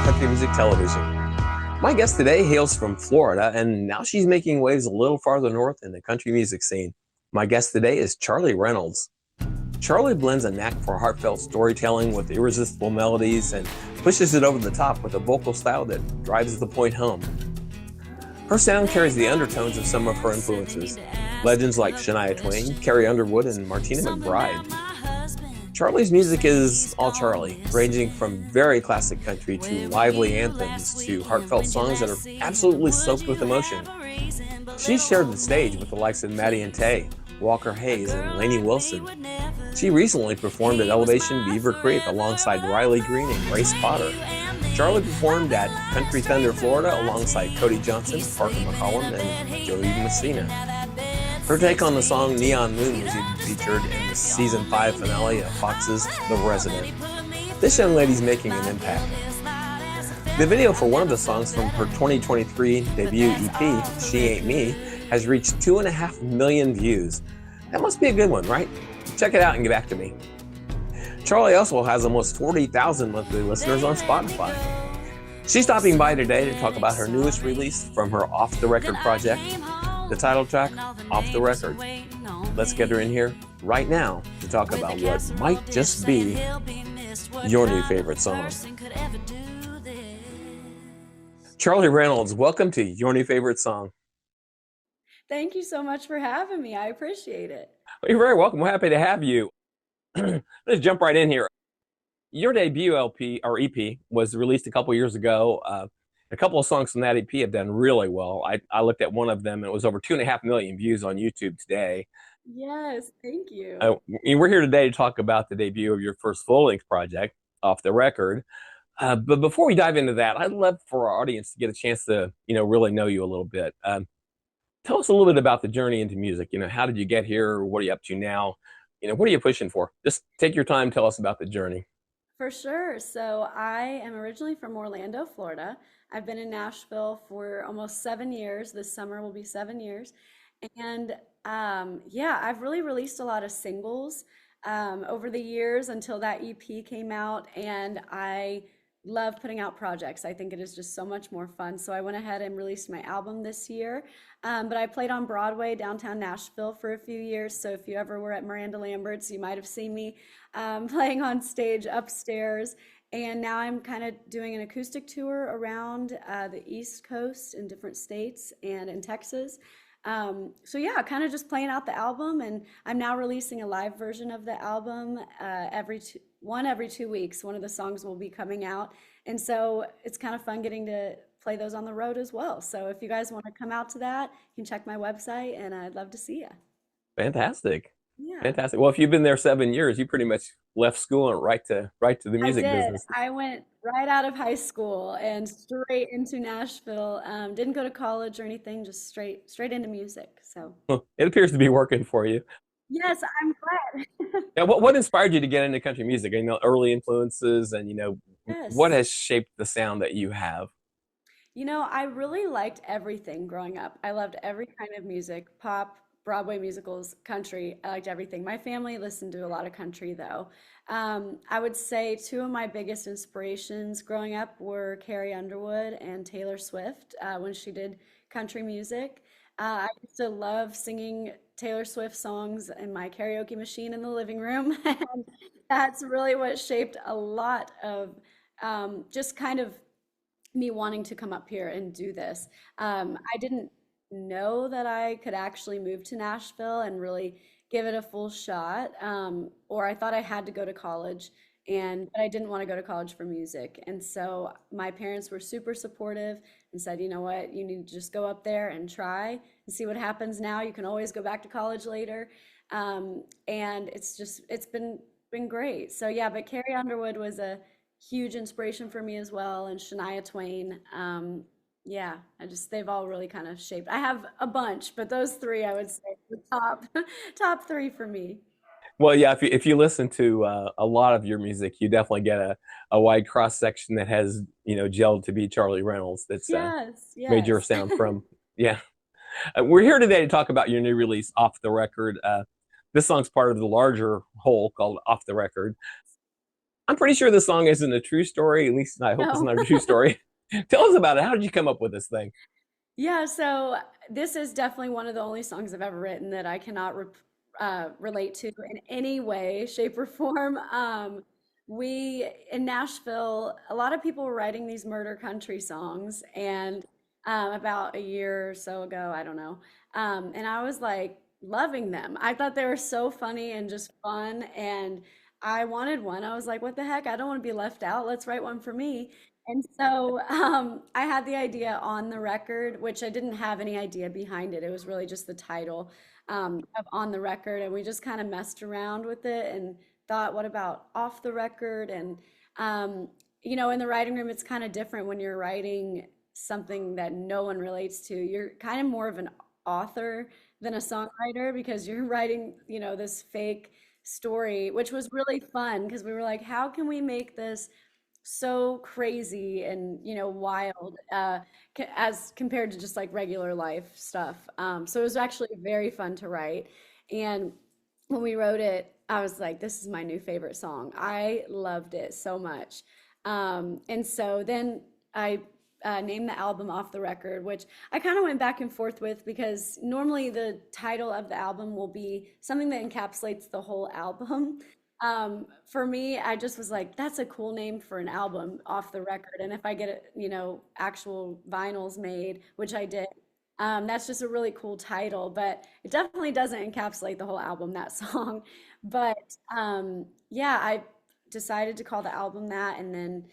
country music television. My guest today hails from Florida, and now she's making waves a little farther north in the country music scene. My guest today is Charly Reynolds. Charly blends a knack for heartfelt storytelling with irresistible melodies and pushes it over the top with a vocal style that drives the point home. Her sound carries the undertones of some of her influences, legends like Shania Twain, Carrie Underwood, and Martina McBride. Charly's music is all Charly, ranging from very classic country to lively anthems to heartfelt songs that are absolutely soaked with emotion. She's shared the stage with the likes of Maddie and Tay, Walker Hayes, and Lainey Wilson. She recently performed at Elevation Beaver Creek alongside Riley Green and Grace Potter. Charly performed at Country Thunder, Florida alongside Cody Johnson, Parker McCollum, and Joey Messina. Her take on the song Neon Moon was even featured in the season 5 finale of Fox's The Resident. This young lady's making an impact. The video for one of the songs from her 2023 debut EP, She Ain't Me, has reached 2.5 million views. That must be a good one, right? Check it out and get back to me. Charly also has almost 40,000 monthly listeners on Spotify. She's stopping by today to talk about her newest release from her Off the Record project, the title track, Off the Record. Let's get her in here right now to talk about what might just be your new favorite song. Charly Reynolds, welcome to Your New Favorite Song. Thank you so much for having me. I appreciate it. Well, you're very welcome. We're happy to have you. Let's jump right in here. Your debut LP or EP was released a couple years ago. A couple of songs from that EP have done really well. I looked at one of them, and it was over 2.5 million views on YouTube today. Yes, thank you. We're here today to talk about the debut of your first full-length project, Off the Record. But before we dive into that, I'd love for our audience to get a chance to, really know you a little bit. Tell us a little bit about the journey into music. How did you get here? What are you up to now? What are you pushing for? Just take your time. Tell us about the journey. For sure. So I am originally from Orlando, Florida. I've been in Nashville for almost 7 years. This summer will be 7 years. And yeah, I've really released a lot of singles over the years until that EP came out. And I love putting out projects. I think it is just so much more fun. So I went ahead and released my album this year. But I played on Broadway, downtown Nashville for a few years. So if you ever were at Miranda Lambert's, you might have seen me playing on stage upstairs. And now I'm kind of doing an acoustic tour around the East Coast in different states and in Texas. So yeah, kind of just playing out the album, and I'm now releasing a live version of the album every 2 weeks. One of the songs will be coming out, and so it's kind of fun getting to play those on the road as well. So if you guys want to come out to that, you can check my website, and I'd love to see you. Fantastic. Yeah. Fantastic. Well, if you've been there 7 years, you pretty much left school and right to the music business. I went right out of high school and straight into Nashville. Didn't go to college or anything, just straight into music. So Well, it appears to be working for you. yes, I'm glad. Yeah, what inspired you to get into country music? Early influences, and what Yes. has shaped the sound that you have? I really liked everything growing up. I loved every kind of music, pop, Broadway musicals, country. I liked everything. My family listened to a lot of country, though. I would say two of my biggest inspirations growing up were Carrie Underwood and Taylor Swift when she did country music. I used to love singing Taylor Swift songs in my karaoke machine in the living room. And that's really what shaped a lot of just kind of me wanting to come up here and do this. I didn't know that I could actually move to Nashville and really give it a full shot. Or I thought I had to go to college, but I didn't want to go to college for music. And so my parents were super supportive and said, you know what, you need to just go up there and try and see what happens now. You can always go back to college later. And it's been great. So yeah, but Carrie Underwood was a huge inspiration for me as well, and Shania Twain. Yeah, they've all really kind of shaped. I have a bunch, but those three I would say are the top three for me. Well, yeah, if you listen to a lot of your music, you definitely get a wide cross section that has gelled to be Charly Reynolds. That's Yes, made your yes. sound from. Yeah. We're here today to talk about your new release, Off the Record. This song's part of the larger whole called Off the Record. I'm pretty sure this song isn't a true story. At least I hope it's No. not a true story. Tell us about it. How did you come up with this thing? Yeah, so this is definitely one of the only songs I've ever written that I cannot relate to in any way, shape, or form. We in Nashville, a lot of people were writing these murder country songs, and about a year or so ago, I don't know, and I was like loving them. I thought they were so funny and just fun, and I wanted one. I was like, what the heck? I don't want to be left out. Let's write one for me. And so I had the idea on the record, which I didn't have any idea behind it. It was really just the title of On the Record. And we just kind of messed around with it and thought, what about off the record? And, in the writing room, it's kind of different when you're writing something that no one relates to. You're kind of more of an author than a songwriter because you're writing, this fake story, which was really fun because we were like, how can we make this so crazy and wild as compared to just like regular life stuff. So it was actually very fun to write. And when we wrote it, I was like, this is my new favorite song. I loved it so much. And so then I named the album Off the Record, which I kind of went back and forth with because normally the title of the album will be something that encapsulates the whole album. For me, I just was like, that's a cool name for an album, Off the Record. And if I get, actual vinyls made, which I did, that's just a really cool title, but it definitely doesn't encapsulate the whole album, that song. But yeah, I decided to call the album that and then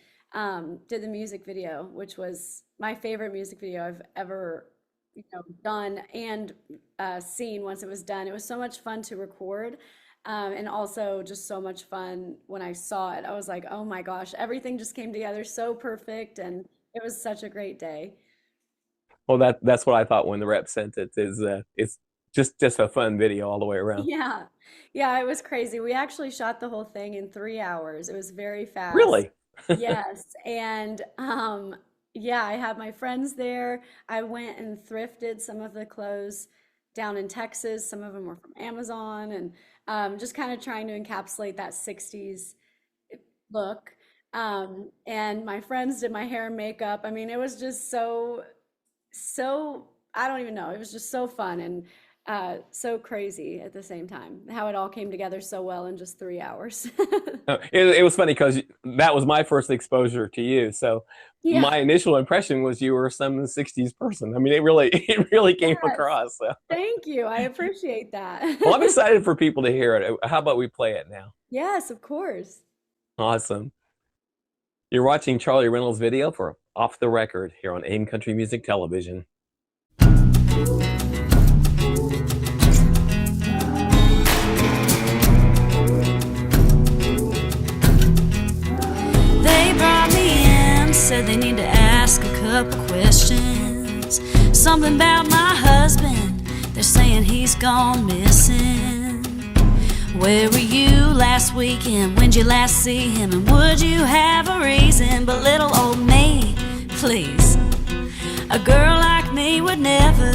did the music video, which was my favorite music video I've ever, done and seen once it was done. It was so much fun to record. And also just so much fun when I saw it. I was like, oh my gosh, everything just came together so perfect and it was such a great day. Well, that's what I thought when the rep sent it. Is it's just a fun video all the way around. Yeah. Yeah, it was crazy. We actually shot the whole thing in 3 hours. It was very fast. Really? Yes. And yeah, I had my friends there. I went and thrifted some of the clothes down in Texas. Some of them were from Amazon and just kind of trying to encapsulate that 60s look. And my friends did my hair and makeup. I mean, it was just so, I don't even know. It was just so fun and so crazy at the same time, how it all came together so well in just 3 hours. It was funny because that was my first exposure to you. So Yeah, my initial impression was you were some '60s person. I mean, it really it really came yes. across. So. Thank you. I appreciate Well, I'm that. excited for people to hear it. How about we play it now? Yes, of course. Awesome. You're watching Charlie Reynolds' video for Off the Record here on AIM Country Music Television. They brought me in, said they need to ask a couple questions. Something about my husband, they're saying he's gone missing. Where were you last weekend? When'd you last see him? And would you have a reason? But little old me, please, a girl like me would never.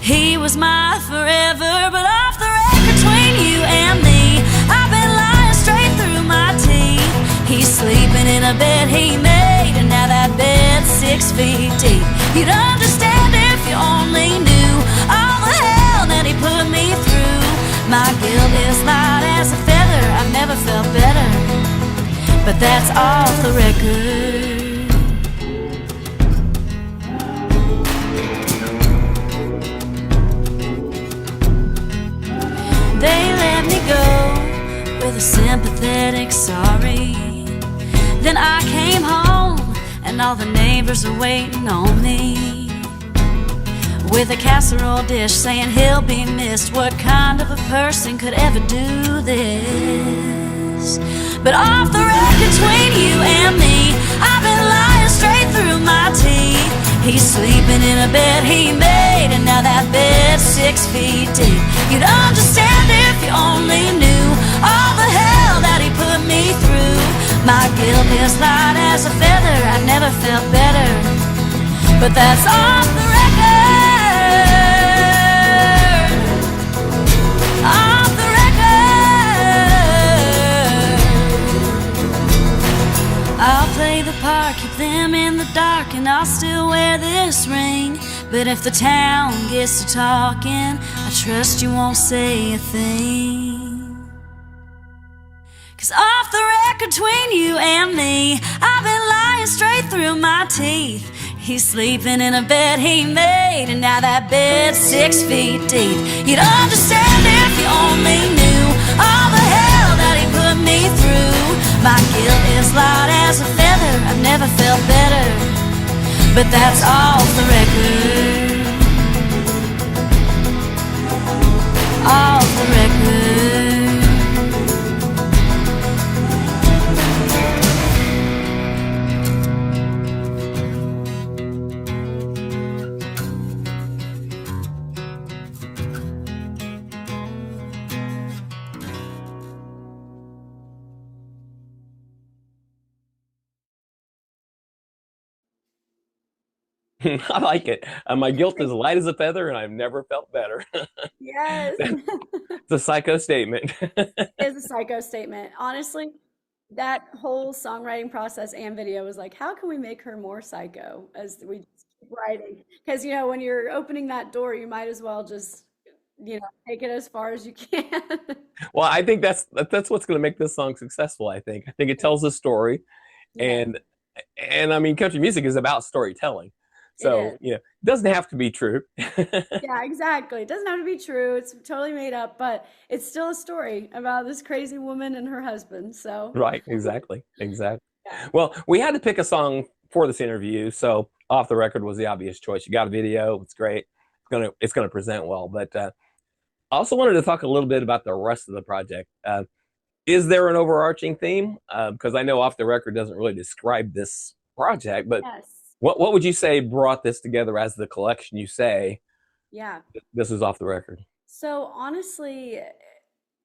He was my forever, but off the record between you and me, I've been lying straight through my teeth. He's sleeping in a bed he made, and now that bed's 6 feet deep. You'd understand if you only knew all the hell that he put me through. My guilt is light as a feather, I've never felt better, but that's off the record. They let me go with a sympathetic sorry. Then I came home and all the neighbors are waiting on me with a casserole dish saying he'll be missed. What kind of a person could ever do this? But off the record between you and me, I've been lying straight through my teeth. He's sleeping in a bed he made, and now that bed's 6 feet deep. You'd understand if you only knew all the hell that he put me through. My guilt is light as a feather, I never felt better, but that's off the record. Off the record. I'll still wear this ring. But if the town gets to talking, I trust you won't say a thing. 'Cause off the record between you and me, I've been lying straight through my teeth. He's sleeping in a bed he made, and now that bed's 6 feet deep. You'd understand if you only knew all the hell that he put me through. My guilt is light as a feather, I've never felt better, but that's off the record. Off the record. I like it. My guilt is light as a feather, and I've never felt better. Yes. It's a psycho statement. Is a psycho statement. Honestly, that whole songwriting process and video was like, how can we make her more psycho as we just keep writing? Because, when you're opening that door, you might as well just, take it as far as you can. Well, I think that's what's going to make this song successful. I think it tells a story, Yes, and I mean, country music is about storytelling. it So, is. it doesn't have to be true. Yeah, exactly. It doesn't have to be true. It's totally made up, but it's still a story about this crazy woman and her husband. So, Right, exactly. Exactly. yeah. Well, we had to pick a song for this interview, so Off the Record was the obvious choice. You got a video, it's great. It's gonna present well, but I also wanted to talk a little bit about the rest of the project. Is there an overarching theme? Because I know Off the Record doesn't really describe this project, but Yes. what would you say brought this together as the collection? You say Yeah. this is Off the Record. So honestly,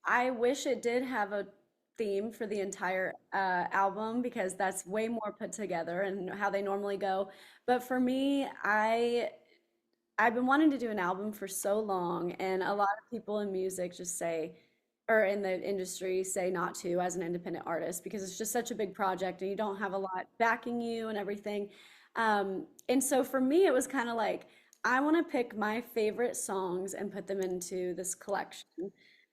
I wish it did have a theme for the entire album because that's way more put together and how they normally go. But for me, I've been wanting to do an album for so long, and a lot of people in music just say, or in the industry say not to as an independent artist because it's just such a big project and you don't have a lot backing you and everything. And so for me, it was kind of like, I want to pick my favorite songs and put them into this collection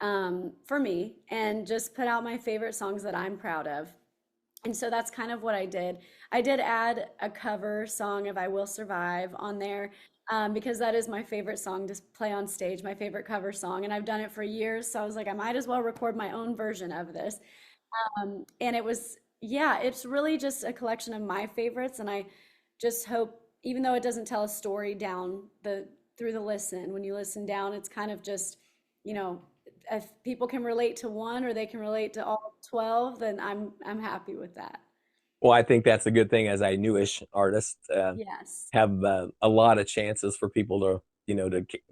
for me and just put out my favorite songs that I'm proud of. And so that's kind of what I did. I did add a cover song of I Will Survive on there because that is my favorite song to play on stage, my favorite cover song. And I've done it for years. So I was like, I might as well record my own version of this. And it was, yeah, it's really just a collection of my favorites. And I just hope, even though it doesn't tell a story down through the listen, when you listen down, it's kind of just, you know, if people can relate to one or they can relate to all 12, then I'm happy with that. Well, I think that's a good thing as a newish artist. Yes, Have a lot of chances for people to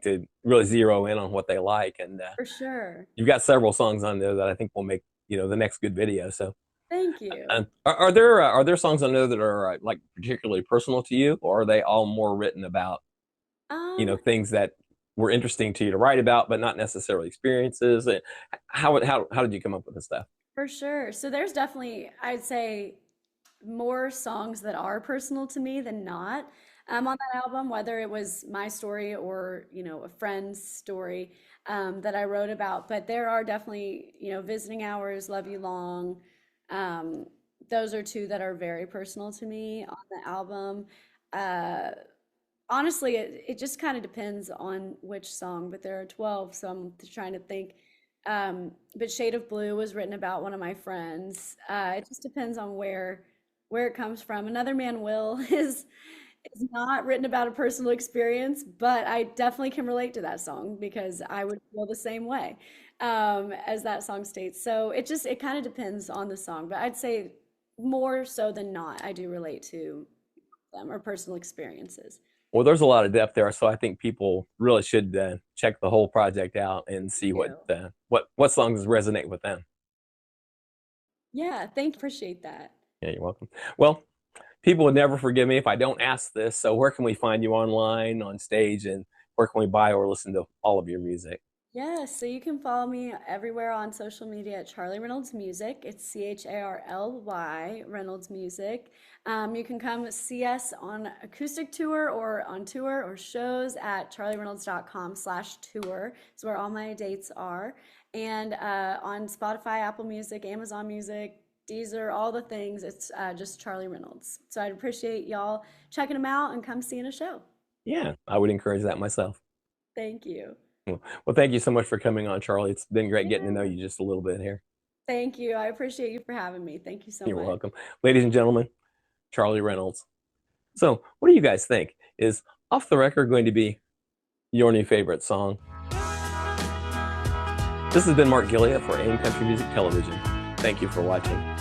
to really zero in on what they like, and for sure. you've got several songs on there that I think will make the next good video. So, Thank you. are there songs on there that are like particularly personal to you, or are they all more written about Um, things that were interesting to you to write about, but not necessarily experiences? And how did you come up with this stuff? for sure. So there's definitely, I'd say, more songs that are personal to me than not on that album, whether it was my story or, a friend's story that I wrote about. But there are definitely, Visiting Hours, Love You Long. Um, those are two that are very personal to me on the album. Uh, Honestly, it just kind of depends on which song, but there are 12, so I'm trying to think. But Shade of Blue was written about one of my friends. It just depends on where it comes from. Another Man Will is not written about a personal experience, but I definitely can relate to that song because I would feel the same way as that song states. So it kind of depends on the song, but I'd say more so than not, I do relate to them or personal experiences. Well, there's a lot of depth there, so I think people really should check the whole project out and see You. what songs resonate with them. Yeah, thank you. Appreciate that. Yeah, you're welcome. Well, people would never forgive me if I don't ask this. So, where can we find you online, on stage, and where can we buy or listen to all of your music? Yes, so you can follow me everywhere on social media at Charly Reynolds Music. It's Charly Reynolds Music. You can come see us on acoustic tour or on tour or shows at charlyreynolds.com/tour is where all my dates are. And on Spotify, Apple Music, Amazon Music, Deezer, all the things, it's just Charly Reynolds. So I'd appreciate y'all checking them out and come seeing a show. Yeah, I would encourage that myself. Thank you. Well, thank you so much for coming on, Charlie. It's been great getting to know Yeah. you just a little bit here. Thank you. I appreciate you for having me. Thank you so You're much. welcome. Ladies and gentlemen, Charlie Reynolds. So, what do you guys think? Is Off the Record going to be your new favorite song? This has been Mark Gilliam for AIM Country Music Television. Thank you for watching.